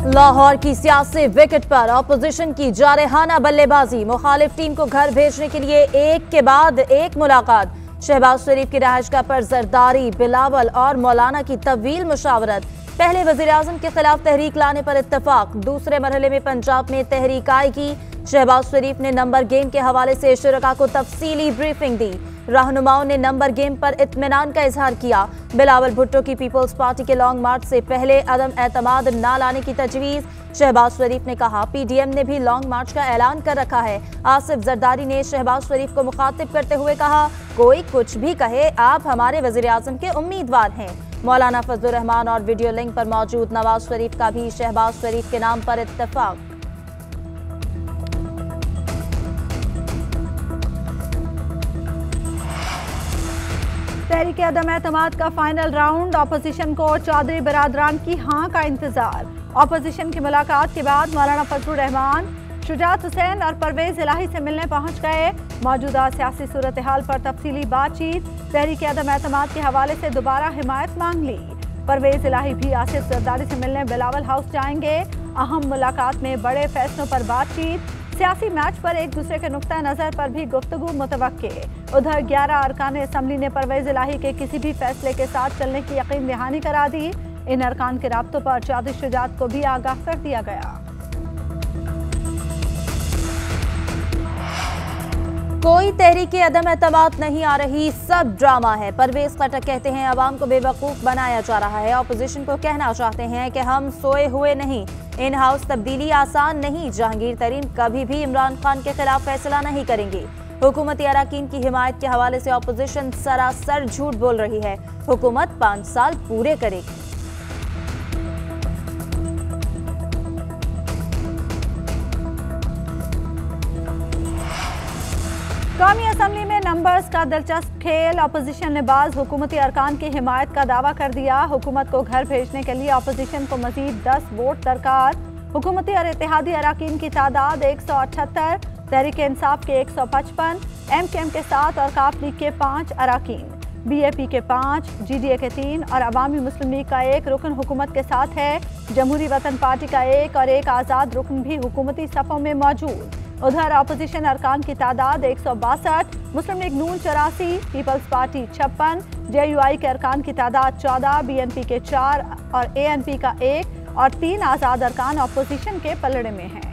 लाहौर की सियासी विकेट पर ऑपोजिशन की जारहाना बल्लेबाजी। मुखालिफ टीम को घर भेजने के लिए एक के बाद एक मुलाकात। शहबाज शरीफ की रहायशगाह पर जरदारी, बिलावल और मौलाना की तवील मुशावरत। पहले वजीर आजम के खिलाफ तहरीक लाने पर इत्तफाक। दूसरे मरहले में पंजाब में तहरीक आएगी। शहबाज शरीफ ने नंबर गेम के हवाले से शुरका को तफसीली ब्रीफिंग दी। रहनुमाओं ने नंबर गेम पर इत्मीनान का इजहार किया। बिलावल भुट्टो की पीपल्स पार्टी के लॉन्ग मार्च से पहले अदम एतमाद न लाने की तजवीज। शहबाज शरीफ ने कहा पीडीएम ने भी लॉन्ग मार्च का ऐलान कर रखा है। आसिफ जरदारी ने शहबाज शरीफ को मुखातिब करते हुए कहा, कोई कुछ भी कहे, आप हमारे वजीर आजम के उम्मीदवार हैं। मौलाना फजलुर रहमान और वीडियो लिंक पर मौजूद नवाज शरीफ का भी शहबाज शरीफ के नाम पर इत्तेफाक। तहरीक अदम एतमाद का फाइनल राउंड। ऑपोजिशन को चौधरी बिरादरान की हां का इंतजार। ऑपोजिशन की मुलाकात के बाद मौलाना फजलुर रहमान, शुजात हुसैन और परवेज इलाही से मिलने पहुंच गए। मौजूदा सियासी सूरत हाल पर तफसीली बातचीत। तहरीक अदम एतमाद के हवाले से दोबारा हिमायत मांग ली। परवेज इलाही भी आसिफ जरदारी से मिलने बिलावल हाउस जाएंगे। अहम मुलाकात में बड़े फैसलों पर बातचीत। सियासी मैच पर एक दूसरे के नुक्ता नजर पर भी गुफ्तगू मुतवक्के। उधर 11 अरकान असम्बली ने परवेज इलाही के किसी भी फैसले के साथ चलने की यकीन दहानी करा दी। इन अरकान के राब्तों पर चौधरी शुजात को भी आगाह कर दिया गया। कोई तहरीक अदम एतमाद नहीं आ रही, सब ड्रामा है। परवेज खटक कहते हैं अवाम को बेवकूफ बनाया जा रहा है। ऑपोजिशन को कहना चाहते हैं कि हम सोए हुए नहीं। इन हाउस तब्दीली आसान नहीं। जहांगीर तरीन कभी भी इमरान खान के खिलाफ फैसला नहीं करेंगे। हुकूमती अराकीन की हिमायत के हवाले से ऑपोजिशन सरासर झूठ बोल रही है। हुकूमत 5 साल पूरे करेगी। कौमी असम्बली में नंबर्स का दिलचस्प खेल। ऑपोजिशन ने बाज हुकूमती अरकान की हिमायत का दावा कर दिया। हुकूमत को घर भेजने के लिए ऑपोजिशन को मजीद 10 वोट दरकार। हुकूमती और इत्तेहादी अराकीन की तादाद 178, तहरीक इंसाफ के 155, MKM के 7 और काफ लीग के 5 अराकीन, BAP के 5, GDA के 3 और अवामी मुस्लिम लीग का 1 रुकन हुकूमत के साथ है। जमहूरी वतन पार्टी का 1 और 1 आज़ाद रुकन भी हुकूमती सफ़ों में मौजूद। उधर अपोजिशन अरकान की तादाद 162, मुस्लिम लीग नून 84, पीपल्स पार्टी 56, JUI के अरकान की तादाद 14, BNP के 4 और ANP का 1 और 3 आज़ाद अरकान अपोजिशन के पलड़े में हैं।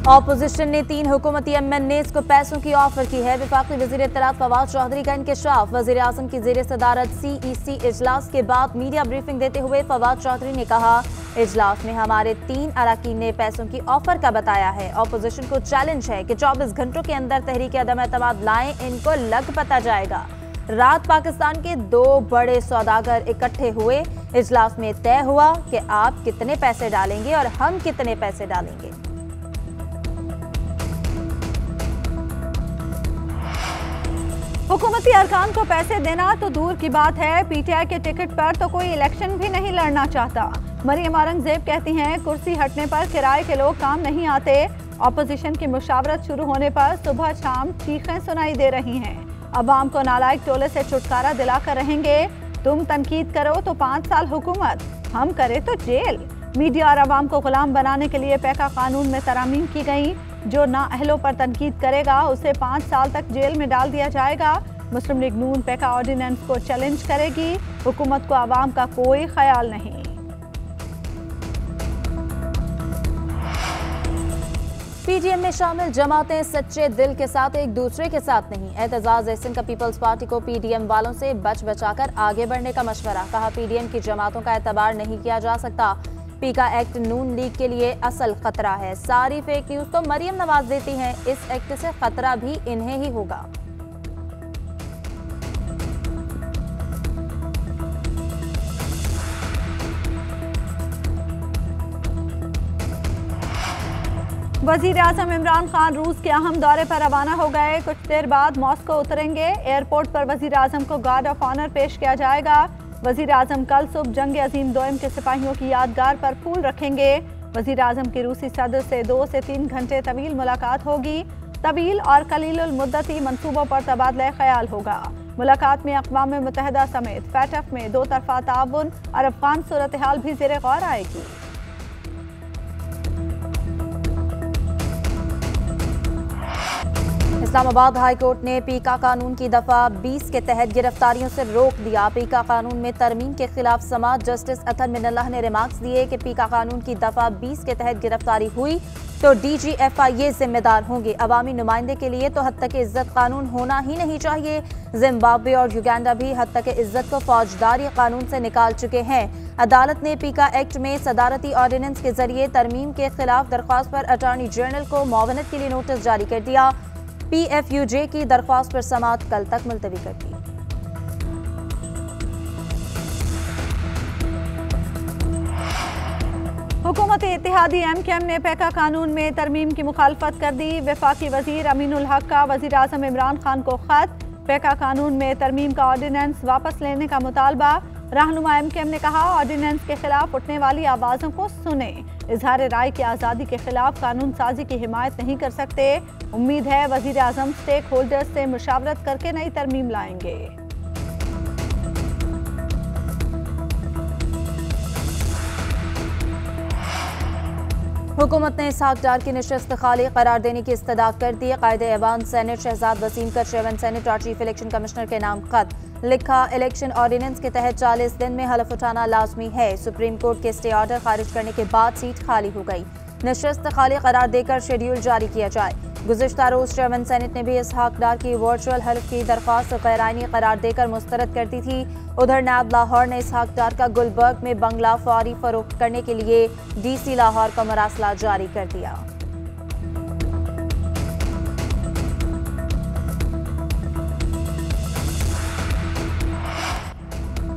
ऑपोजिशन ने 3 हुकूमती MNAs को पैसों की ऑफर की है। वफाकी वज़ीर इत्तलात फवाद चौधरी का इंकशाफ। वज़ीर आज़म की ज़ेर सदारत CEC इजलास के बाद मीडिया ब्रीफिंग देते हुए फवाद चौधरी ने कहा, इजलास में हमारे 3 अराकीन ने पैसों की ऑफर का बताया है। ऑपोजिशन को चैलेंज है कि 24 घंटों के अंदर तहरीक अदम एतमाद लाएं, इनको लग पता जाएगा। रात पाकिस्तान के 2 बड़े सौदागर इकट्ठे हुए। इजलास में तय हुआ कि आप कितने पैसे डालेंगे और हम कितने पैसे डालेंगे। हुकूमती अरकान को पैसे देना तो दूर की बात है, PTI के टिकट पर तो कोई इलेक्शन भी नहीं लड़ना चाहता। मरियम औरंगजेब कहती हैं, कुर्सी हटने पर किराए के लोग काम नहीं आते। ऑपोजिशन की मुशावरत शुरू होने पर सुबह शाम चीखें सुनाई दे रही हैं। अवाम को नालायक टोले से छुटकारा दिलाकर रहेंगे। तुम तनकीद करो तो 5 साल हुकूमत, हम करे तो जेल। मीडिया और अवाम को गुलाम बनाने के लिए पैका कानून में तरामीम की गई। जो नाअहलों पर तनकीद करेगा उसे 5 साल तक जेल में डाल दिया जाएगा। मुस्लिम लीग नून पैका ऑर्डिनेंस को चैलेंज करेगी। हुकूमत को अवाम का कोई ख्याल नहीं। PDM में शामिल जमातें सच्चे दिल के साथ एक दूसरे के साथ नहीं। एतजाज एहसन का पीपल्स पार्टी को PDM वालों से बचाकर आगे बढ़ने का मशवरा। कहा, PDM की जमातों का एतबार नहीं किया जा सकता। पीका एक्ट नून लीग के लिए असल खतरा है। सारी फेक न्यूज तो मरियम नवाज देती हैं, इस एक्ट से खतरा भी इन्हें ही होगा। वजीर आजम इमरान खान रूस के अहम दौरे पर रवाना हो गए। कुछ देर बाद मॉस्को उतरेंगे। एयरपोर्ट पर वजीर आजम को गार्ड ऑफ ऑनर पेश किया जाएगा। वजीर आजम कल सुबह जंग अजीम दोयम के सिपाहियों की यादगार पर फूल रखेंगे। वजीर आजम की रूसी सदर से 2 से 3 घंटे तवील मुलाकात होगी। तवील और कलीलुल मुद्दती मंसूबों पर तबादला ख्याल होगा। मुलाकात में अक़वाम मुत्तहिदा समेत फैटफ में दो तरफा ताउन और अफगान सूरत हाल भी ज़ेरे गौर आएगी। इस्लामाबाद हाई कोर्ट ने पीका कानून की दफा 20 के तहत गिरफ्तारियों से रोक दिया। पीका कानून में तरमीम के खिलाफ समाअत जस्टिस अतर मिनल्लाह ने रिमार्क्स दिए कि पीका कानून की दफा 20 के तहत गिरफ्तारी हुई तो DGFI जिम्मेदार होंगे। अवामी नुमाइंदे के लिए तो हद तक इज्जत कानून होना ही नहीं चाहिए। जिम्बाब्वे और युगांडा भी हद तक इज्जत को फौजदारी कानून से निकाल चुके हैं। अदालत ने पीका एक्ट में सदारती ऑर्डिनेंस के जरिए तरमीम के खिलाफ दरख्वास्त पर अटॉर्नी जनरल को मुआवनत के लिए नोटिस जारी कर दिया। PFUJ की दरख्वास्त पर समाअत कल तक मुलतवी कर दी। हुकूमत इत्तेहादी MKM ने पैका कानून में तरमीम की मुखालफत कर दी। वफाकी वजीर अमीनुल हक का वजीर आज़म इमरान खान को खत। पैका कानून में तरमीम का ऑर्डिनेंस वापस लेने का मुतालबा। रहनुमा MKM ने कहा, ऑर्डिनेंस के खिलाफ उठने वाली आवाज़ों को सुने। इजहार राय की आज़ादी के खिलाफ कानून साजी की हिमायत नहीं कर सकते। उम्मीद है वजीर आज़म स्टेक होल्डर्स से मुशावरत करके नई तरमीम लाएंगे। हुकूमत ने इसहाक डार की नशस्त खाली करार देने की इस्तदाद कर दी। कायदे ऐवान सेनेट शहजाद वसीम का चेयरमैन सेनेट और चीफ इलेक्शन कमिश्नर के नाम खत लिखा। इलेक्शन ऑर्डिनेंस के तहत 40 दिन में हलफ उठाना लाजमी है। सुप्रीम कोर्ट के स्टे ऑर्डर खारिज करने के बाद सीट खाली हो गई। नशस्त खाली करार देकर शेड्यूल जारी किया जाए। गुज़िश्ता रोज चेयरमैन सेनेट ने भी इसहाक डार की वर्चुअल हल्फ की दरख्वास्त गैर आईनी करार देकर मुस्तरद कर दी थी। उधर नायब लाहौर ने इसहाक डार का गुलबर्ग में बंगला फौरी फरोख्त करने के लिए DC लाहौर का मरासला जारी कर दिया।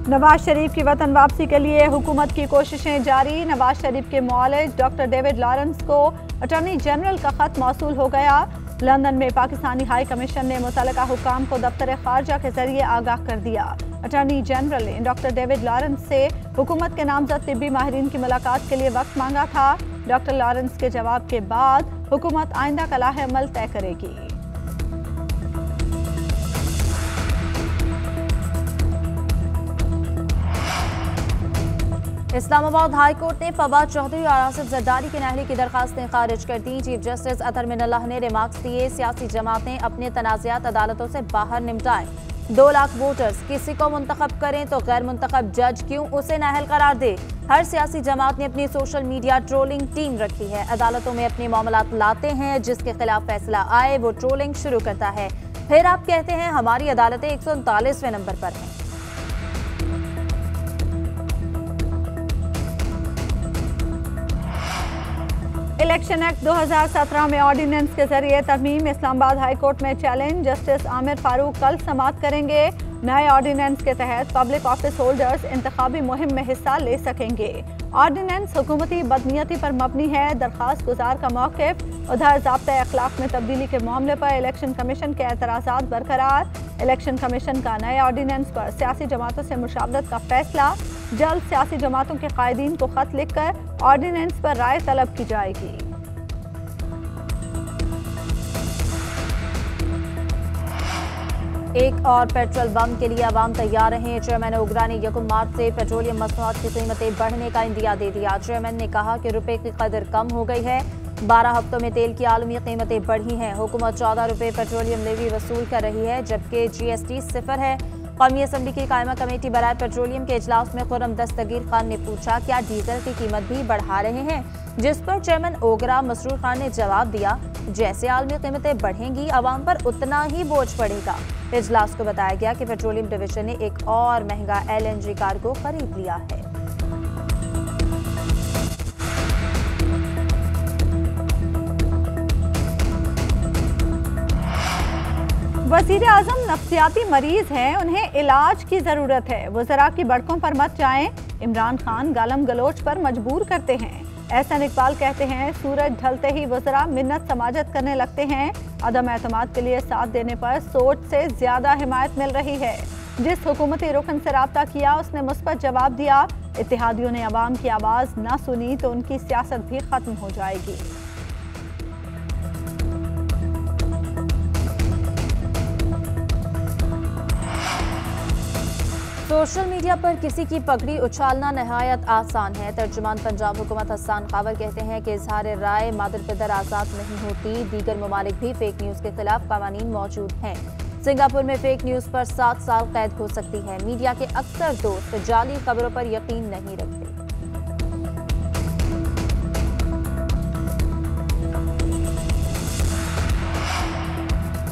नवाज शरीफ की वतन वापसी के लिए हुकूमत की कोशिशें जारी। नवाज शरीफ के मुआलिज डॉक्टर डेविड लॉरेंस को अटॉर्नी जनरल का खत मौसूल हो गया। लंदन में पाकिस्तानी हाई कमीशन ने मुतल्लिका हुकाम को दफ्तर खारजा के जरिए आगाह कर दिया। अटॉर्नी जनरल ने डॉक्टर डेविड लॉरेंस से हुकूमत के नामजद तिब्बी माहिरीन की मुलाकात के लिए वक्त मांगा था। डॉक्टर लॉरेंस के जवाब के बाद हुकूमत आइंदा का लाहे अमल तय करेगी। इस्लामाबाद हाई कोर्ट ने फवाद चौधरी और आसिफ जरदारी की नहली की दरखास्तें खारिज कर दी। चीफ जस्टिस अतर मिनल्लाह ने रिमार्क्स दिए, सियासी जमातें अपने तनाज़ात अदालतों से बाहर निपटाएं। 2 लाख वोटर्स किसी को मुंतखब करें तो गैर मुंतखब जज क्यों उसे नाअहल करार दे। हर सियासी जमात ने अपनी सोशल मीडिया ट्रोलिंग टीम रखी है। अदालतों में अपने मामलात लाते हैं, जिसके खिलाफ फैसला आए वो ट्रोलिंग शुरू करता है। फिर आप कहते हैं हमारी अदालतें 139वें नंबर पर हैं। इलेक्शन एक्ट 2017 में ऑर्डिनेंस के जरिए तरमीम। इस्लामाबाद हाई कोर्ट में चैलेंज। जस्टिस आमिर फारूक कल समाअत करेंगे। नए ऑर्डिनेंस के तहत पब्लिक ऑफिस होल्डर्स इंतखाबी मुहिम में हिस्सा ले सकेंगे। ऑर्डिनेंस हुकूमती बदनीयती पर मबनी है, दरखास्त गुजार का मौक़िफ़। उधर ज़ाब्ता अखलाक में तब्दीली के मामले पर इलेक्शन कमीशन के एतराज़ात बरकरार। इलेक्शन कमीशन का नए ऑर्डिनेंस पर सियासी जमातों से मुशावरत का फैसला। जल्द सियासी जमातों के कायदीन को खत लिखकर ऑर्डिनेंस पर राय तलब की जाएगी। एक और पेट्रोल बम के लिए आवाम तैयार रहें। चेयरमैन ओगरा ने 1 मार्च से पेट्रोलियम मसनूआत की कीमतें बढ़ने का इंदिया दे दिया। चेयरमैन ने कहा कि रुपए की कदर कम हो गई है। 12 हफ्तों में तेल की आलमी कीमतें बढ़ी हैं। हुकूमत 14 रुपए पेट्रोलियम लेवी वसूल कर रही है, जबकि GST 0 है। कौमी असम्बली की कायमा कमेटी बराए पेट्रोलियम के इजलास में खुर्रम दस्तगीर खान ने पूछा, क्या डीजल की कीमत भी बढ़ा रहे हैं, जिस पर चेयरमैन ओगरा मसरूर खान ने जवाब दिया, जैसे आलमी कीमतें बढ़ेंगी आवाम पर उतना ही बोझ पड़ेगा। इजलास को बताया गया कि पेट्रोलियम डिवीजन ने एक और महंगा LNG कार्गो खरीद लिया है। वज़ीर आज़म नफ्सियाती मरीज हैं, उन्हें इलाज की जरूरत है। वज़रा की बड़कों पर मत जाएं। इमरान खान गालम गलोच पर मजबूर करते हैं। एहसन इकबाल कहते हैं, सूरज ढलते ही वज़रा मिन्नत समाजत करने लगते हैं। अदम एतमाद के लिए साथ देने पर सोच से ज्यादा हिमायत मिल रही है। जिस हुकूमती रुकन से राब्ता किया उसने मुस्बत जवाब दिया। इत्तेहादियों ने अवाम की आवाज न सुनी तो उनकी सियासत भी खत्म हो जाएगी। सोशल मीडिया पर किसी की पगड़ी उछालना नहायत आसान है। तर्जुमान पंजाब हुकूमत हसन कावर कहते हैं कि इजहार राय मादर पिदर आज़ाद नहीं होती। दीगर ममालिक भी फेक न्यूज़ के खिलाफ कानून मौजूद हैं। सिंगापुर में फेक न्यूज़ पर 7 साल कैद हो सकती है। मीडिया के अक्सर दोस्त जाली खबरों पर यकीन नहीं रखते।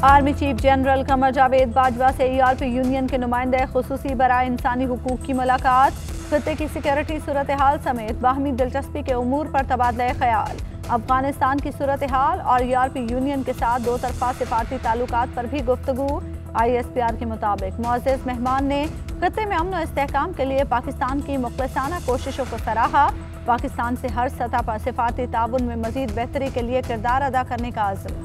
Army chief general Qamar Javed Bajwa से ERP यूनियन के नुमाइंदे खुसूसी बराए इंसानी हुकूक की मुलाकात। खित्ते की सिक्योरिटी सूरत हाल समेत बाहमी दिलचस्पी के उमूर पर तबादला ख्याल। अफगानिस्तान की सूरत हाल और ERP यूनियन के साथ दो तरफा सिफारती ताल्लुकात पर भी गुफ्तगू। ISPR के मुताबिक मुअज़्ज़ज़ मेहमान ने खित्ते में अमन और इस्तेहकाम के लिए पाकिस्तान की मुखलिसाना कोशिशों को सराहा। पाकिस्तान से हर सतह पर सिफारती ताउन में मजीद बेहतरी के लिए किरदार अदा करने का अज़्म।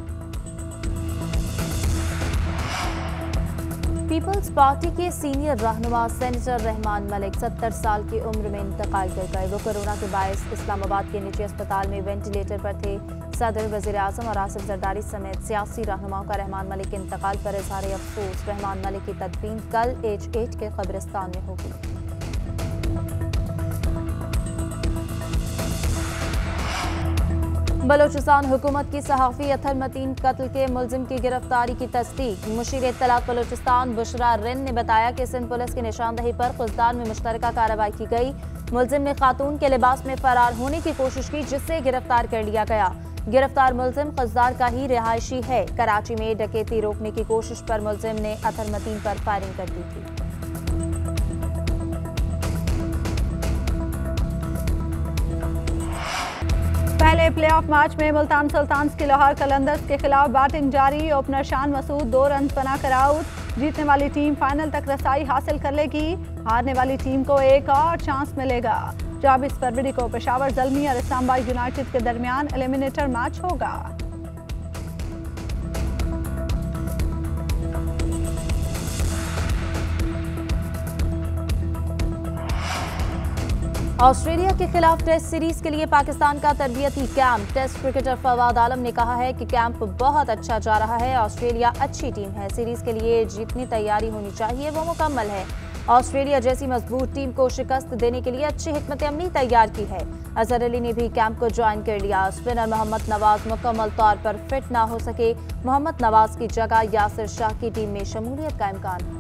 पीपल्स पार्टी के सीनियर रहनुमा सेनेटर रहमान मलिक 70 साल की उम्र में इंतकाल कर गए। वो कोरोना के बायस इस्लामाबाद के निजी अस्पताल में वेंटिलेटर पर थे। सदर, वज़ीर आज़म और आसिफ जरदारी समेत सियासी रहनुमाओं का रहमान मलिक के इंतकाल पर इज़हार अफसोस। रहमान मलिक की तदफीन कल H8 के कब्रिस्तान में होगी। बलोचिस्तान हुकूमत की सहाफ़ी अथर मतीन कत्ल के मुलजिम की गिरफ्तारी की तस्दीक। मुशीर इत्तलात बलोचिस्तान बुशरा रिन ने बताया कि सिंध पुलिस की निशानदही पर खुजदार में मुश्तरका कार्रवाई की गई। मुलजिम ने खातून के लिबास में फरार होने की कोशिश की, जिससे गिरफ्तार कर लिया गया। गिरफ्तार मुलजिम खुजदार का ही रिहायशी है। कराची में डकैती रोकने की कोशिश पर मुलजिम ने अथर मतीन पर फायरिंग कर दी थी। पहले प्लेऑफ मैच में मुल्तान सुल्तान्स की लाहौर कलंदर्स के खिलाफ बैटिंग जारी। ओपनर शान मसूद 2 रन बनाकर आउट। जीतने वाली टीम फाइनल तक रसाई हासिल कर लेगी। हारने वाली टीम को एक और चांस मिलेगा। 24 फरवरी को पेशावर ज़ल्मी और इस्लामाबाद यूनाइटेड के दरमियान एलिमिनेटर मैच होगा। ऑस्ट्रेलिया के खिलाफ टेस्ट सीरीज के लिए पाकिस्तान का तरबियती कैंप। टेस्ट क्रिकेटर फवाद आलम ने कहा है कि कैंप बहुत अच्छा जा रहा है। ऑस्ट्रेलिया अच्छी टीम है। सीरीज के लिए जितनी तैयारी होनी चाहिए वो मुकम्मल है। ऑस्ट्रेलिया जैसी मजबूत टीम को शिकस्त देने के लिए अच्छी हिकमत अमली तैयार की है। अजहर अली ने भी कैंप को ज्वाइन कर लिया। स्पिनर मोहम्मद नवाज मुकम्मल तौर पर फिट ना हो सके। मोहम्मद नवाज की जगह यासिर शाह की टीम में शमूलियत का इम्कान है।